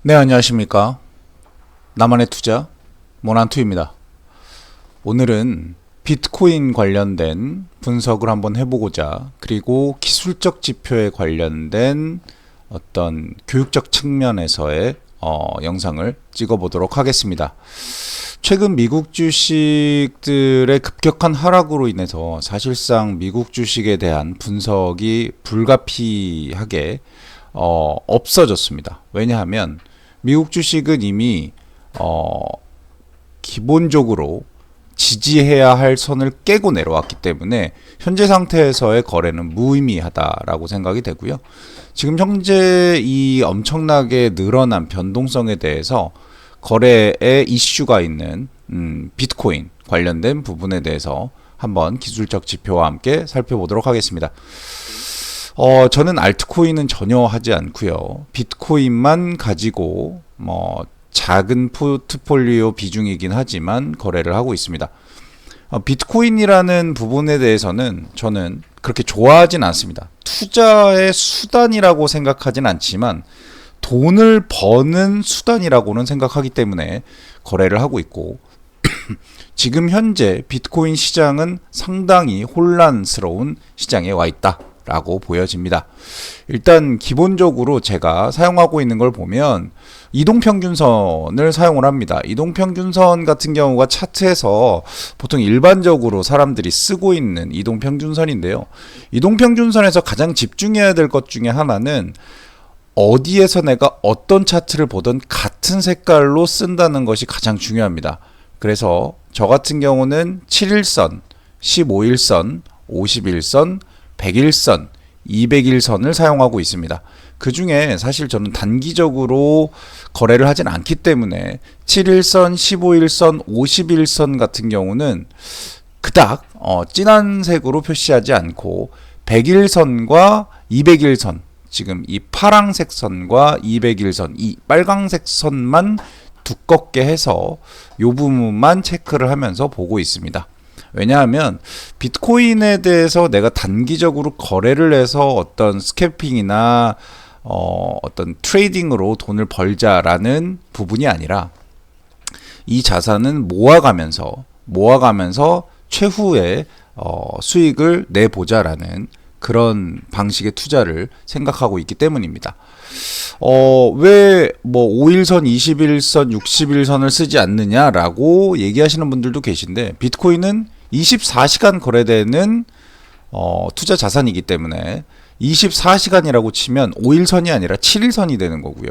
네, 안녕하십니까. 나만의 투자 모난투입니다. 오늘은 비트코인 관련된 분석을 한번 해보고자, 그리고 기술적 지표에 관련된 어떤 교육적 측면에서의 영상을 찍어보도록 하겠습니다. 최근 미국 주식들의 급격한 하락으로 인해서 사실상 미국 주식에 대한 분석이 불가피하게 없어졌습니다. 왜냐하면 미국 주식은 이미 기본적으로 지지해야 할 선을 깨고 내려왔기 때문에 현재 상태에서의 거래는 무의미하다라고 생각이 되고요. 지금 현재 이 엄청나게 늘어난 변동성에 대해서 거래에 이슈가 있는 비트코인 관련된 부분에 대해서 한번 기술적 지표와 함께 살펴보도록 하겠습니다. 저는 알트코인은 전혀 하지 않고요. 비트코인만 가지고 작은 포트폴리오 비중이긴 하지만 거래를 하고 있습니다. 비트코인이라는 부분에 대해서는 저는 그렇게 좋아하진 않습니다. 투자의 수단이라고 생각하진 않지만 돈을 버는 수단이라고는 생각하기 때문에 거래를 하고 있고, 지금 현재 비트코인 시장은 상당히 혼란스러운 시장에 와 있다 라고 보여집니다. 일단 기본적으로 제가 사용하고 있는 걸 보면 이동평균선을 사용을 합니다. 이동평균선 같은 경우가 차트에서 보통 일반적으로 사람들이 쓰고 있는 이동평균선인데요. 이동평균선에서 가장 집중해야 될 것 중에 하나는 어디에서 내가 어떤 차트를 보든 같은 색깔로 쓴다는 것이 가장 중요합니다. 그래서 저 같은 경우는 7일선, 15일선, 51선, 100일선, 200일선을 사용하고 있습니다. 그 중에 사실 저는 단기적으로 거래를 하진 않기 때문에 7일선, 15일선, 50일선 같은 경우는 그닥 진한 색으로 표시하지 않고 100일선과 200일선, 지금 이 파랑색 선과 200일선, 이 빨강색 선만 두껍게 해서 이 부분만 체크를 하면서 보고 있습니다. 왜냐하면 비트코인에 대해서 내가 단기적으로 거래를 해서 어떤 스캐핑이나 어떤 트레이딩으로 돈을 벌자라는 부분이 아니라 이 자산은 모아가면서 최후의 수익을 내보자라는 그런 방식의 투자를 생각하고 있기 때문입니다. 왜 5일선, 20일선, 60일선을 쓰지 않느냐라고 얘기하시는 분들도 계신데, 비트코인은 24시간 거래되는 투자 자산이기 때문에 24시간이라고 치면 5일선이 아니라 7일선이 되는 거고요.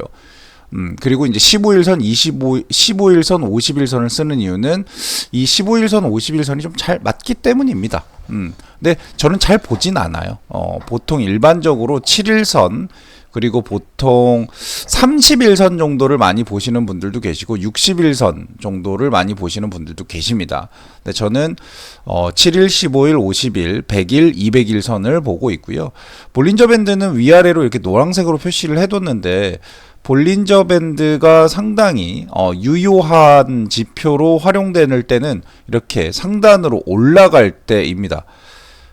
그리고 이제 15일선, 15일선, 50일선을 쓰는 이유는 이 15일선, 50일선이 좀 잘 맞기 때문입니다. 근데 저는 잘 보진 않아요. 보통 일반적으로 7일선, 그리고 보통 30일선 정도를 많이 보시는 분들도 계시고 60일선 정도를 많이 보시는 분들도 계십니다. 근데 저는 7일, 15일, 50일, 100일, 200일 선을 보고 있고요. 볼린저 밴드는 위아래로 이렇게 노란색으로 표시를 해뒀는데, 볼린저 밴드가 상당히 유효한 지표로 활용될 때는 이렇게 상단으로 올라갈 때입니다.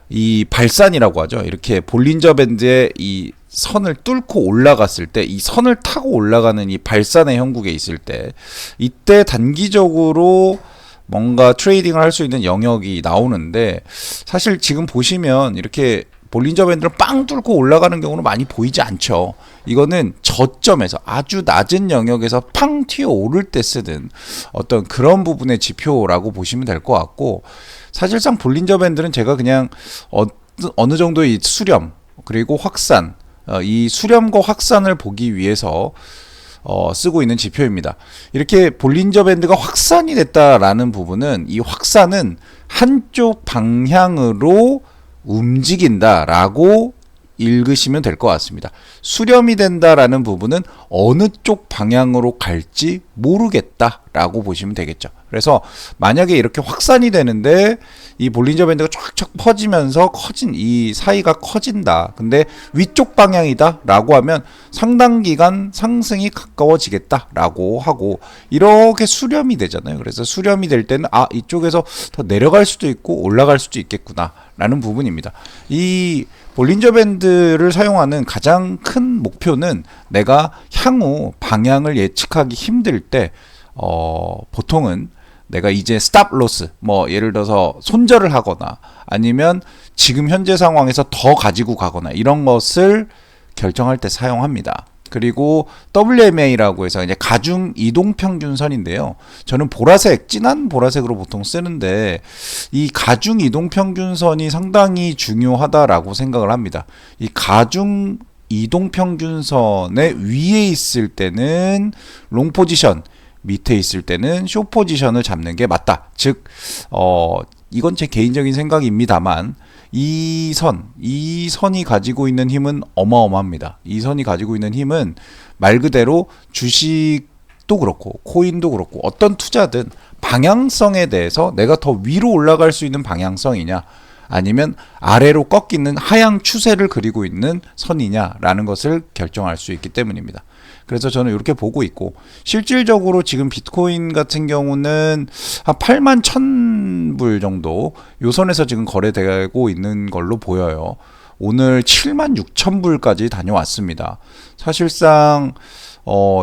이 발산이라고 하죠. 이렇게 볼린저 밴드의 이 선을 뚫고 올라갔을 때, 이 선을 타고 올라가는 이 발산의 형국에 있을 때, 이때 단기적으로 뭔가 트레이딩을 할 수 있는 영역이 나오는데, 사실 지금 보시면 이렇게 볼린저 밴드를 빵 뚫고 올라가는 경우는 많이 보이지 않죠. 이거는 저점에서 아주 낮은 영역에서 팡 튀어 오를 때 쓰는 어떤 그런 부분의 지표라고 보시면 될 것 같고, 사실상 볼린저 밴드는 제가 그냥 어느 정도의 수렴 그리고 확산, 이 수렴과 확산을 보기 위해서 쓰고 있는 지표입니다. 이렇게 볼린저 밴드가 확산이 됐다라는 부분은, 이 확산은 한쪽 방향으로 움직인다라고 읽으시면 될 것 같습니다. 수렴이 된다라는 부분은 어느 쪽 방향으로 갈지 모르겠다라고 보시면 되겠죠. 그래서 만약에 이렇게 확산이 되는데 이 볼린저 밴드가 쫙쫙 퍼지면서 이 사이가 커진다, 근데 위쪽 방향이다 라고 하면 상당 기간 상승이 가까워지겠다라고 하고, 이렇게 수렴이 되잖아요. 그래서 수렴이 될 때는 이쪽에서 더 내려갈 수도 있고 올라갈 수도 있겠구나 라는 부분입니다. 이 볼린저 밴드를 사용하는 가장 큰 목표는 내가 향후 방향을 예측하기 힘들 때 보통은 내가 이제 스탑 로스, 뭐 예를 들어서 손절을 하거나 아니면 지금 현재 상황에서 더 가지고 가거나 이런 것을 결정할 때 사용합니다. 그리고 WMA라고 해서 이제 가중 이동 평균선인데요. 저는 보라색, 진한 보라색으로 보통 쓰는데 이 가중 이동 평균선이 상당히 중요하다라고 생각을 합니다. 이 가중 이동 평균선의 위에 있을 때는 롱 포지션, 밑에 있을 때는 숏 포지션을 잡는 게 맞다. 즉, 이건 제 개인적인 생각입니다만 이 선이 가지고 있는 힘은 어마어마합니다. 이 선이 가지고 있는 힘은 말 그대로 주식도 그렇고 코인도 그렇고 어떤 투자든 방향성에 대해서 내가 더 위로 올라갈 수 있는 방향성이냐 아니면 아래로 꺾이는 하향 추세를 그리고 있는 선이냐라는 것을 결정할 수 있기 때문입니다. 그래서 저는 이렇게 보고 있고 실질적으로 지금 비트코인 같은 경우는 한 8만 1,000불 정도 요 선에서 지금 거래되고 있는 걸로 보여요. 오늘 7만 6,000불까지 다녀왔습니다. 사실상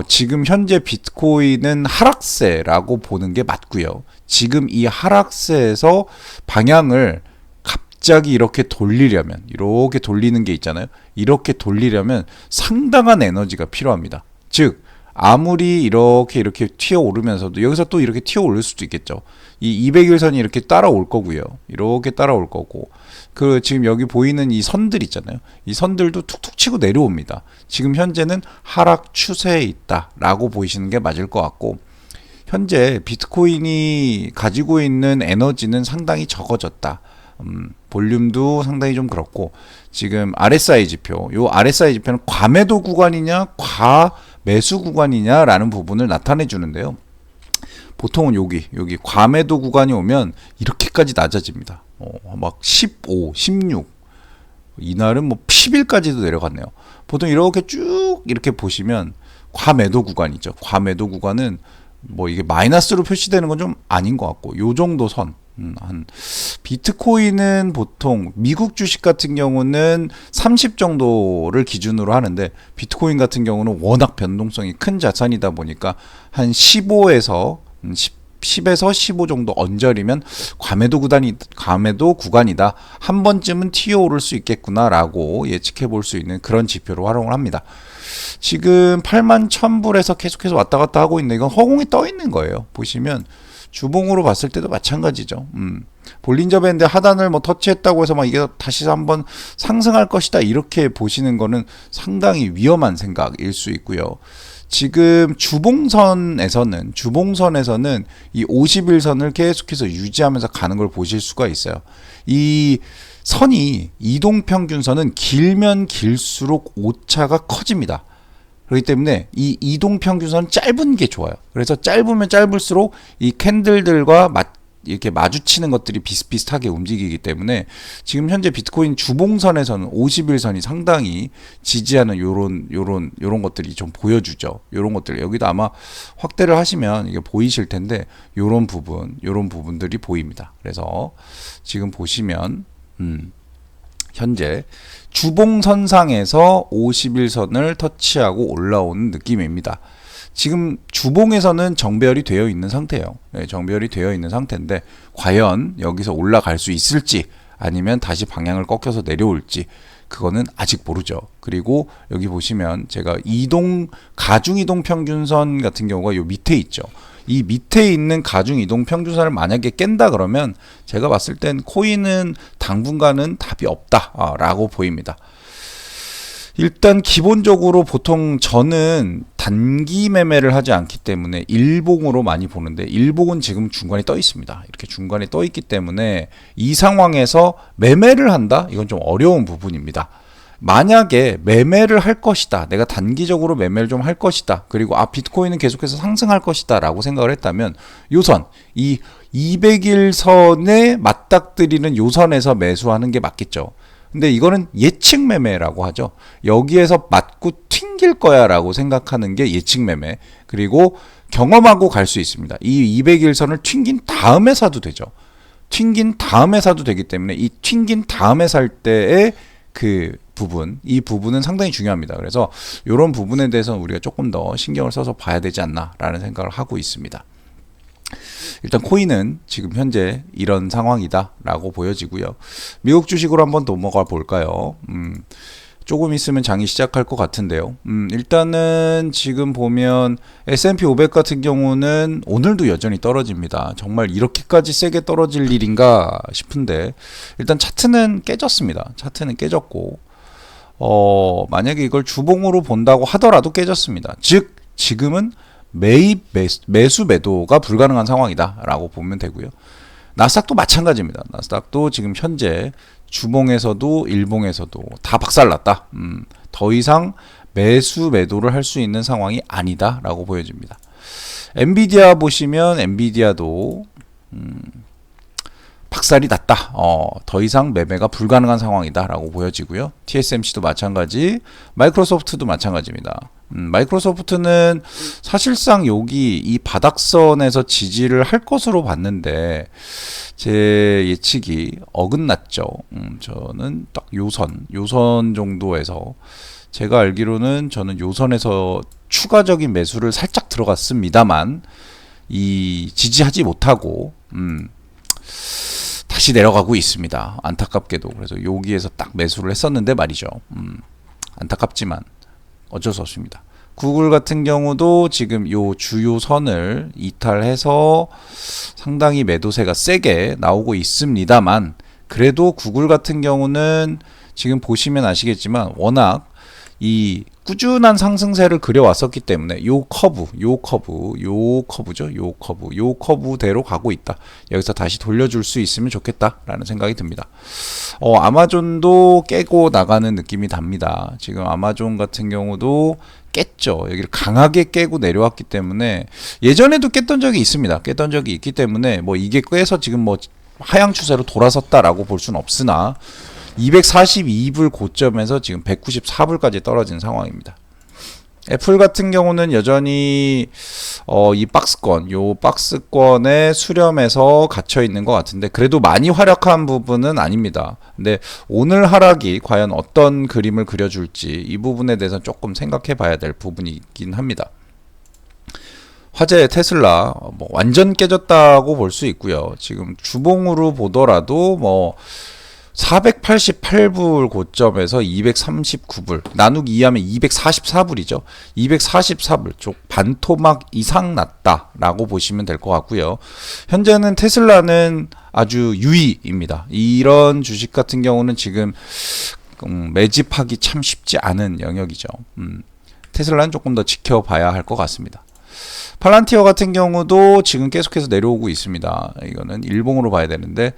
지금 현재 비트코인은 하락세라고 보는 게 맞고요. 지금 이 하락세에서 방향을 갑자기 이렇게 돌리려면 이렇게 돌리는 게 있잖아요. 이렇게 돌리려면 상당한 에너지가 필요합니다. 즉 아무리 이렇게 튀어 오르면서도 여기서 또 이렇게 튀어 오를 수도 있겠죠. 이 200일선이 이렇게 따라올 거고요. 이렇게 따라올 거고 그 지금 여기 보이는 이 선들 있잖아요. 이 선들도 툭툭 치고 내려옵니다. 지금 현재는 하락 추세에 있다라고 보이시는 게 맞을 것 같고 현재 비트코인이 가지고 있는 에너지는 상당히 적어졌다. 볼륨도 상당히 좀 그렇고 지금 RSI 지표, 요 RSI 지표는 과매도 구간이냐 과매수 구간이냐라는 부분을 나타내 주는데요. 보통은 여기 과매도 구간이 오면 이렇게까지 낮아집니다. 막 15, 16 이날은 뭐 10일까지도 내려갔네요. 보통 이렇게 쭉 이렇게 보시면 과매도 구간이죠. 과매도 구간은 뭐 이게 마이너스로 표시되는 건 좀 아닌 것 같고 요 정도 선 한 비트코인은 보통 미국 주식 같은 경우는 30 정도를 기준으로 하는데 비트코인 같은 경우는 워낙 변동성이 큰 자산이다 보니까 한 15에서 10에서 15 정도 언저리면 과매도 구간이다. 한 번쯤은 튀어오를 수 있겠구나라고 예측해 볼 수 있는 그런 지표로 활용을 합니다. 지금 8만 1,000불에서 계속해서 왔다 갔다 하고 있는데 이건 허공에 떠 있는 거예요. 보시면 주봉으로 봤을 때도 마찬가지죠. 볼린저 밴드 하단을 뭐 터치했다고 해서 막 이게 다시 한번 상승할 것이다 이렇게 보시는 거는 상당히 위험한 생각일 수 있고요. 지금 주봉선에서는 이 50일선을 계속해서 유지하면서 가는 걸 보실 수가 있어요. 이 선이 이동평균선은 길면 길수록 오차가 커집니다. 그렇기 때문에 이 이동평균선 짧은 게 좋아요. 그래서 짧으면 짧을수록 이 캔들들과 이렇게 마주치는 것들이 비슷비슷하게 움직이기 때문에 지금 현재 비트코인 주봉선에서는 50일선이 상당히 지지하는 요런 것들이 좀 보여주죠. 요런 것들 여기도 아마 확대를 하시면 이게 보이실 텐데 요런 부분들이 보입니다. 그래서 지금 보시면 현재 주봉선상에서 50일선을 터치하고 올라오는 느낌입니다. 지금 주봉에서는 정배열이 되어 있는 상태예요. 네, 정배열이 되어 있는 상태인데 과연 여기서 올라갈 수 있을지 아니면 다시 방향을 꺾여서 내려올지 그거는 아직 모르죠. 그리고 여기 보시면 제가 가중이동 평균선 같은 경우가 요 밑에 있죠. 이 밑에 있는 가중이동 평균선을 만약에 깬다 그러면 제가 봤을 땐 코인은 당분간은 답이 없다라고 보입니다. 일단 기본적으로 보통 저는 단기 매매를 하지 않기 때문에 일봉으로 많이 보는데 일봉은 지금 중간에 떠 있습니다. 이렇게 중간에 떠 있기 때문에 이 상황에서 매매를 한다? 이건 좀 어려운 부분입니다. 만약에 매매를 할 것이다. 내가 단기적으로 매매를 좀 할 것이다. 그리고 비트코인은 계속해서 상승할 것이다 라고 생각을 했다면 요선, 이 200일 선에 맞닥뜨리는 요선에서 매수하는 게 맞겠죠. 근데 이거는 예측 매매라고 하죠. 여기에서 맞고 튕길 거야 라고 생각하는 게 예측 매매. 그리고 경험하고 갈 수 있습니다. 이 200일 선을 튕긴 다음에 사도 되죠. 튕긴 다음에 사도 되기 때문에 이 튕긴 다음에 살 때의 그 부분, 이 부분은 상당히 중요합니다. 그래서 이런 부분에 대해서는 우리가 조금 더 신경을 써서 봐야 되지 않나라는 생각을 하고 있습니다. 일단 코인은 지금 현재 이런 상황이다라고 보여지고요. 미국 주식으로 한번 넘어가 볼까요? 조금 있으면 장이 시작할 것 같은데요. 일단은 지금 보면 S&P 500 같은 경우는 오늘도 여전히 떨어집니다. 정말 이렇게까지 세게 떨어질 일인가 싶은데 일단 차트는 깨졌습니다. 차트는 깨졌고 만약에 이걸 주봉으로 본다고 하더라도 깨졌습니다. 즉 지금은 매입 매수 매도가 불가능한 상황이다 라고 보면 되고요. 나스닥도 마찬가지입니다. 나스닥도 지금 현재 주봉에서도 일봉에서도 다 박살났다. 더 이상 매수 매도를 할 수 있는 상황이 아니다 라고 보여집니다. 엔비디아 보시면 엔비디아도 박살이 났다. 더 이상 매매가 불가능한 상황이다 라고 보여지고요. TSMC도 마찬가지, 마이크로소프트도 마찬가지입니다. 마이크로소프트는 사실상 여기 이 바닥선에서 지지를 할 것으로 봤는데 제 예측이 어긋났죠. 저는 딱 요선 정도에서 제가 알기로는 저는 요선에서 추가적인 매수를 살짝 들어갔습니다만 이 지지하지 못하고 다시 내려가고 있습니다. 안타깝게도. 그래서 여기에서 딱 매수를 했었는데 말이죠. 안타깝지만 어쩔 수 없습니다. 구글 같은 경우도 지금 요 주요 선을 이탈해서 상당히 매도세가 세게 나오고 있습니다만 그래도 구글 같은 경우는 지금 보시면 아시겠지만 워낙 이 꾸준한 상승세를 그려왔었기 때문에 요 커브대로 가고 있다. 여기서 다시 돌려줄 수 있으면 좋겠다라는 생각이 듭니다. 아마존도 깨고 나가는 느낌이 납니다. 지금 아마존 같은 경우도 깼죠. 여기를 강하게 깨고 내려왔기 때문에 예전에도 깼던 적이 있습니다. 깼던 적이 있기 때문에 뭐 이게 깨서 지금 뭐 하향 추세로 돌아섰다라고 볼 수는 없으나 242불 고점에서 지금 194불까지 떨어진 상황입니다. 애플 같은 경우는 여전히 이 박스권의 수렴에서 갇혀 있는 것 같은데 그래도 많이 활약한 부분은 아닙니다. 근데 오늘 하락이 과연 어떤 그림을 그려줄지 이 부분에 대해서 조금 생각해 봐야 될 부분이 있긴 합니다. 화재 테슬라 뭐 완전 깨졌다고 볼 수 있고요. 지금 주봉으로 보더라도 뭐 488불 고점에서 239불 나누기 2하면 244불이죠. 244불 쪽 반토막 이상 났다라고 보시면 될 것 같고요. 현재는 테슬라는 아주 유의입니다. 이런 주식 같은 경우는 지금 매집하기 참 쉽지 않은 영역이죠. 테슬라는 조금 더 지켜봐야 할 것 같습니다. 팔란티어 같은 경우도 지금 계속해서 내려오고 있습니다. 이거는 일봉으로 봐야 되는데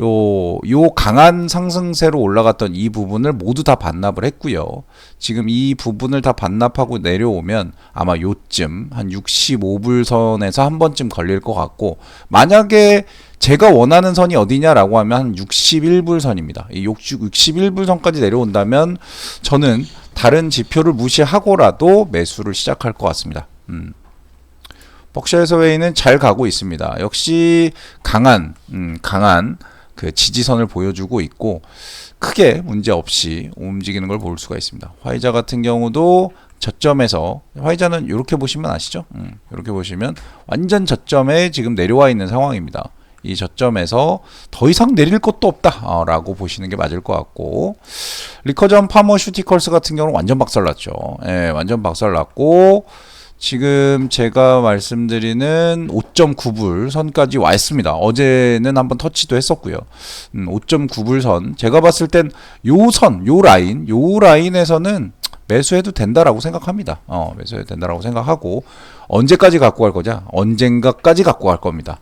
요 강한 상승세로 올라갔던 이 부분을 모두 다 반납을 했고요. 지금 이 부분을 다 반납하고 내려오면 아마 요쯤 한 65불 선에서 한 번쯤 걸릴 것 같고 만약에 제가 원하는 선이 어디냐라고 하면 한 61불 선입니다. 이 61불 선까지 내려온다면 저는 다른 지표를 무시하고라도 매수를 시작할 것 같습니다. 벅샤 해서웨이는 잘 가고 있습니다. 역시 강한 그 지지선을 보여주고 있고 크게 문제 없이 움직이는 걸 볼 수가 있습니다. 화이자 같은 경우도 저점에서 화이자는 이렇게 보시면 아시죠? 이렇게 보시면 완전 저점에 지금 내려와 있는 상황입니다. 이 저점에서 더 이상 내릴 것도 없다 라고 보시는 게 맞을 것 같고 리커전 파머슈티컬스 같은 경우는 완전 박살났죠. 완전 박살났고 지금 제가 말씀드리는 5.9불 선까지 와 있습니다. 어제는 한번 터치도 했었고요. 5.9불 선. 제가 봤을 땐 요 라인에서는 매수해도 된다라고 생각합니다. 매수해도 된다라고 생각하고 언제까지 갖고 갈 거냐? 언젠가까지 갖고 갈 겁니다.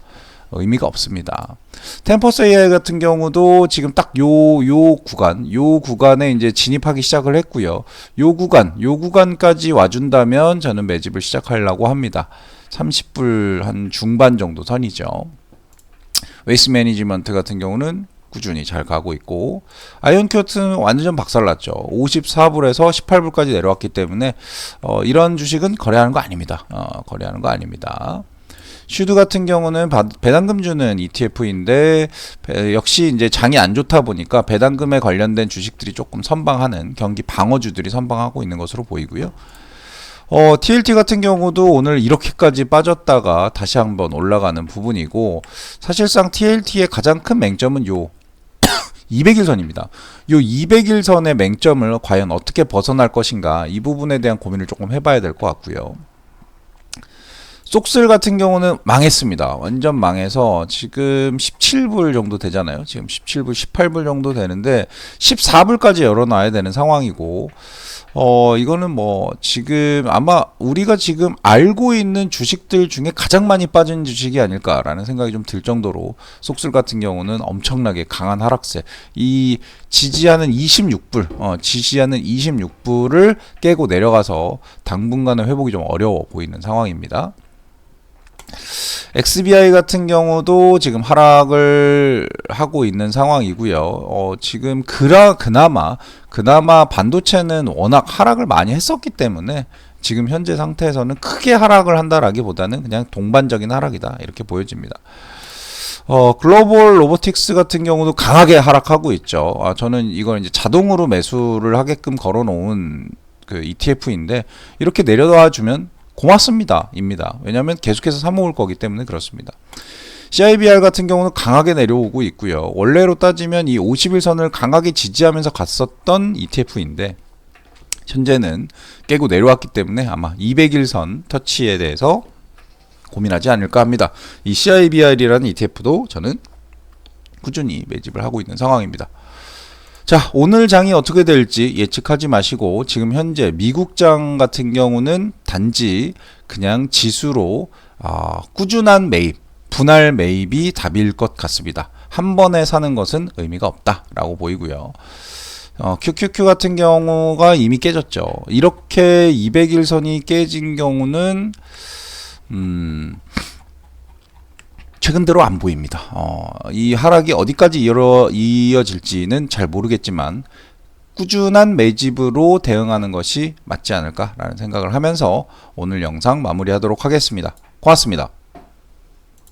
의미가 없습니다. 템퍼스 AI 같은 경우도 지금 딱 요 구간에 이제 진입하기 시작을 했고요. 요 구간까지 와준다면 저는 매집을 시작하려고 합니다. 30불 한 중반 정도 선이죠. 웨이스 매니지먼트 같은 경우는 꾸준히 잘 가고 있고 아이온큐어트는 완전 박살났죠. 54불에서 18불까지 내려왔기 때문에 이런 주식은 거래하는 거 아닙니다. 거래하는 거 아닙니다. 슈드 같은 경우는 배당금 주는 ETF인데 역시 이제 장이 안 좋다 보니까 배당금에 관련된 주식들이 조금 선방하는 경기 방어주들이 선방하고 있는 것으로 보이고요. TLT 같은 경우도 오늘 이렇게까지 빠졌다가 다시 한번 올라가는 부분이고, 사실상 TLT의 가장 큰 맹점은 요 200일선입니다. 요 200일선의 맹점을 과연 어떻게 벗어날 것인가, 이 부분에 대한 고민을 조금 해봐야 될 것 같고요. 쏙슬 같은 경우는 망했습니다. 완전 망해서 지금 17불 정도 되잖아요. 지금 17불, 18불 정도 되는데 14불까지 열어놔야 되는 상황이고, 이거는 뭐 지금 아마 우리가 지금 알고 있는 주식들 중에 가장 많이 빠진 주식이 아닐까라는 생각이 좀 들 정도로 쏙슬 같은 경우는 엄청나게 강한 하락세, 이 지지하는 26불을 깨고 내려가서 당분간은 회복이 좀 어려워 보이는 상황입니다. XBI 같은 경우도 지금 하락을 하고 있는 상황이고요. 지금 그나마 반도체는 워낙 하락을 많이 했었기 때문에 지금 현재 상태에서는 크게 하락을 한다라기보다는 그냥 동반적인 하락이다, 이렇게 보여집니다. 글로벌 로보틱스 같은 경우도 강하게 하락하고 있죠. 저는 이걸 이제 자동으로 매수를 하게끔 걸어 놓은 그 ETF인데 이렇게 내려와 주면 고맙습니다 입니다. 왜냐하면 계속해서 사모을 거기 때문에 그렇습니다. CIBR 같은 경우는 강하게 내려오고 있고요. 원래로 따지면 이 51선을 강하게 지지하면서 갔었던 ETF인데 현재는 깨고 내려왔기 때문에 아마 200일선 터치에 대해서 고민하지 않을까 합니다. 이 CIBR이라는 ETF도 저는 꾸준히 매집을 하고 있는 상황입니다. 자, 오늘 장이 어떻게 될지 예측하지 마시고, 지금 현재 미국장 같은 경우는 단지 그냥 지수로 꾸준한 매입, 분할 매입이 답일 것 같습니다. 한 번에 사는 것은 의미가 없다라고 보이고요. QQQ 같은 경우가 이미 깨졌죠. 이렇게 200일선이 깨진 경우는 최근대로 안 보입니다. 이 하락이 어디까지 이어질지는 잘 모르겠지만 꾸준한 매집으로 대응하는 것이 맞지 않을까라는 생각을 하면서 오늘 영상 마무리하도록 하겠습니다. 고맙습니다.